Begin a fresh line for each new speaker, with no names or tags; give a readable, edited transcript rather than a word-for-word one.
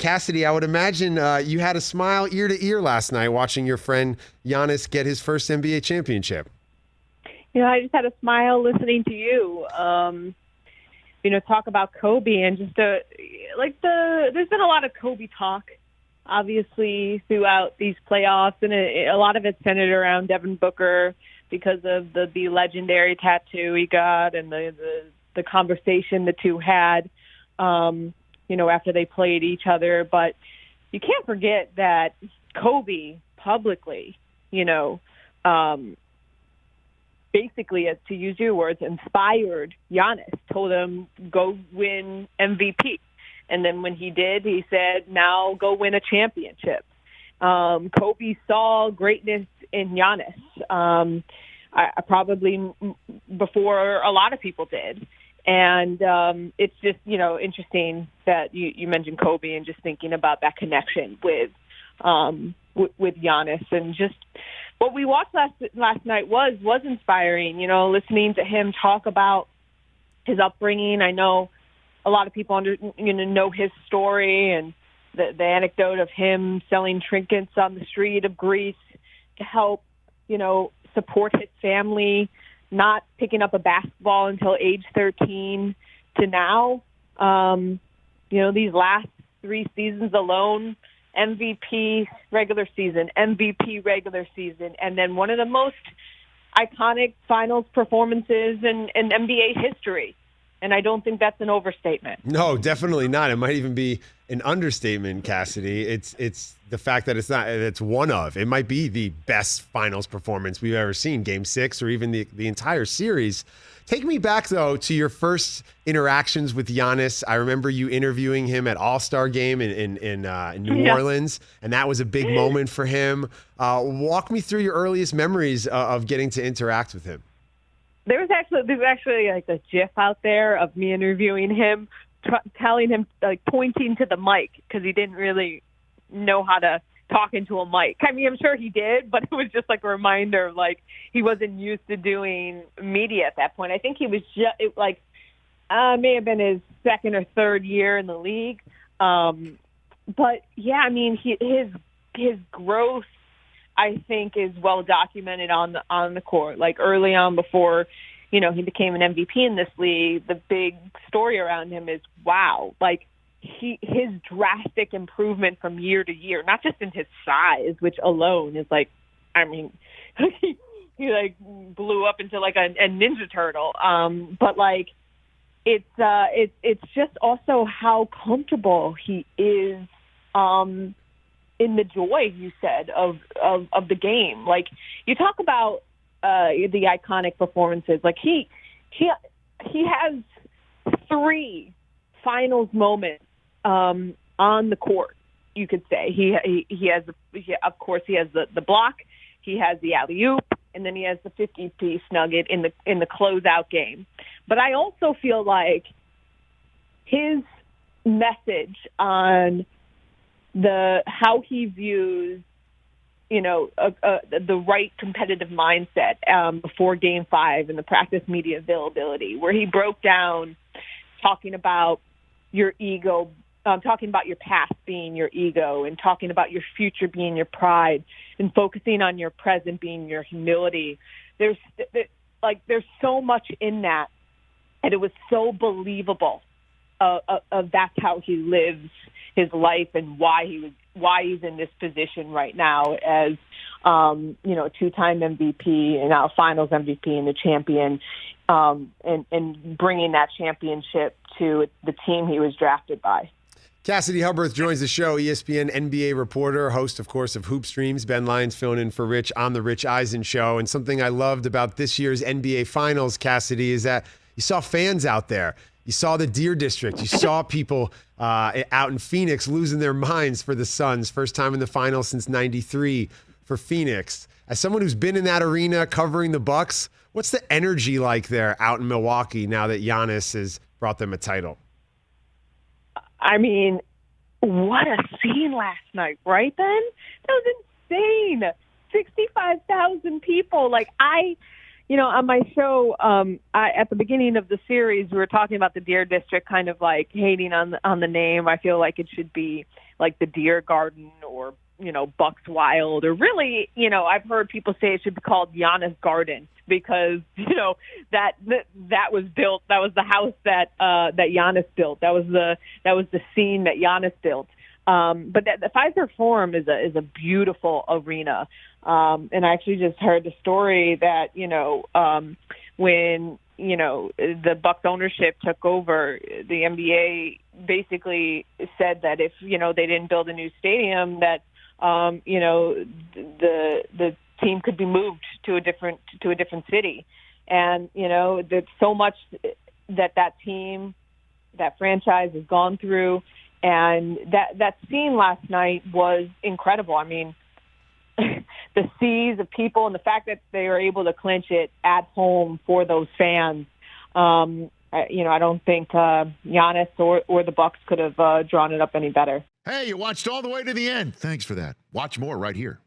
Cassidy, I would imagine you had a smile ear to ear last night watching your friend Giannis get his first NBA championship.
I just had a smile listening to you. Talk about Kobe and just there's been a lot of Kobe talk, obviously, throughout these playoffs, and a lot of it centered around Devin Booker because of the legendary tattoo he got and the conversation the two had, after they played each other. But you can't forget that Kobe publicly, basically, to use your words, inspired Giannis, told him, go win MVP. And then when he did, he said, now go win a championship. Kobe saw greatness in Giannis, probably before a lot of people did. And it's just, interesting that you mentioned Kobe and just thinking about that connection with Giannis, and just what we watched last night was inspiring. Listening to him talk about his upbringing. I know a lot of people know his story and the anecdote of him selling trinkets on the street of Greece to help, support his family, not picking up a basketball until age 13 to now. These last 3 seasons alone, MVP regular season, and then one of the most iconic finals performances in NBA history. And I don't think that's an overstatement.
No, definitely not. It might even be an understatement, Cassidy. It's the fact that it's one of. It might be the best finals performance we've ever seen, Game 6 or even the entire series. Take me back, though, to your first interactions with Giannis. I remember you interviewing him at All-Star Game in New Orleans, and that was a big moment for him. Walk me through your earliest memories of getting to interact with him.
There's actually like a GIF out there of me interviewing him, telling him, pointing to the mic because he didn't really know how to talk into a mic. I mean, I'm sure he did, but it was just like a reminder, he wasn't used to doing media at that point. I think he was may have been his second or third year in the league. But yeah, I mean, his growth, I think, is well documented on the court. Early on, before he became an MVP in this league, the big story around him is his drastic improvement from year to year, not just in his size, which alone is he blew up into a Ninja Turtle. But it's just also how comfortable he is in the joy, you said, of the game. You talk about the iconic performances. He has 3 finals moments on the court, you could say. He has the block, he has the alley-oop, and then he has the 50-piece nugget in the closeout game. But I also feel like his message on how he views, the right competitive mindset before Game 5 and the practice media availability, where he broke down talking about your ego, talking about your past being your ego, and talking about your future being your pride, and focusing on your present being your humility. There's so much in that, and it was so believable. That's how he lives his life and why he's in this position right now as a 2-time MVP and now Finals MVP and the champion, and bringing that championship to the team he was drafted by.
Cassidy Hubbarth joins the show, ESPN NBA reporter, host, of course, of Hoop Streams. Ben Lyons filling in for Rich on the Rich Eisen Show. And something I loved about this year's NBA Finals, Cassidy, is that you saw fans out there. You saw the Deer District. You saw people out in Phoenix losing their minds for the Suns. First time in the finals since '93 for Phoenix. As someone who's been in that arena covering the Bucks, what's the energy like there out in Milwaukee now that Giannis has brought them a title?
I mean, what a scene last night, right, Ben? That was insane. 65,000 people. On my show, at the beginning of the series, we were talking about the Deer District, kind of hating on the name. I feel like it should be like the Deer Garden or, Bucks Wild, or really, I've heard people say it should be called Giannis Garden because, that was built. That was the house that Giannis built. That was the scene that Giannis built. But the Fiserv Forum is a beautiful arena. And I actually just heard the story that, when, the Bucks ownership took over, the NBA basically said that if, they didn't build a new stadium, that, the team could be moved to a different city. And, there's so much that team, that franchise has gone through. And that scene last night was incredible. I mean, the seas of people and the fact that they were able to clinch it at home for those fans. I don't think Giannis or the Bucks could have drawn it up any better.
Hey, you watched all the way to the end. Thanks for that. Watch more right here.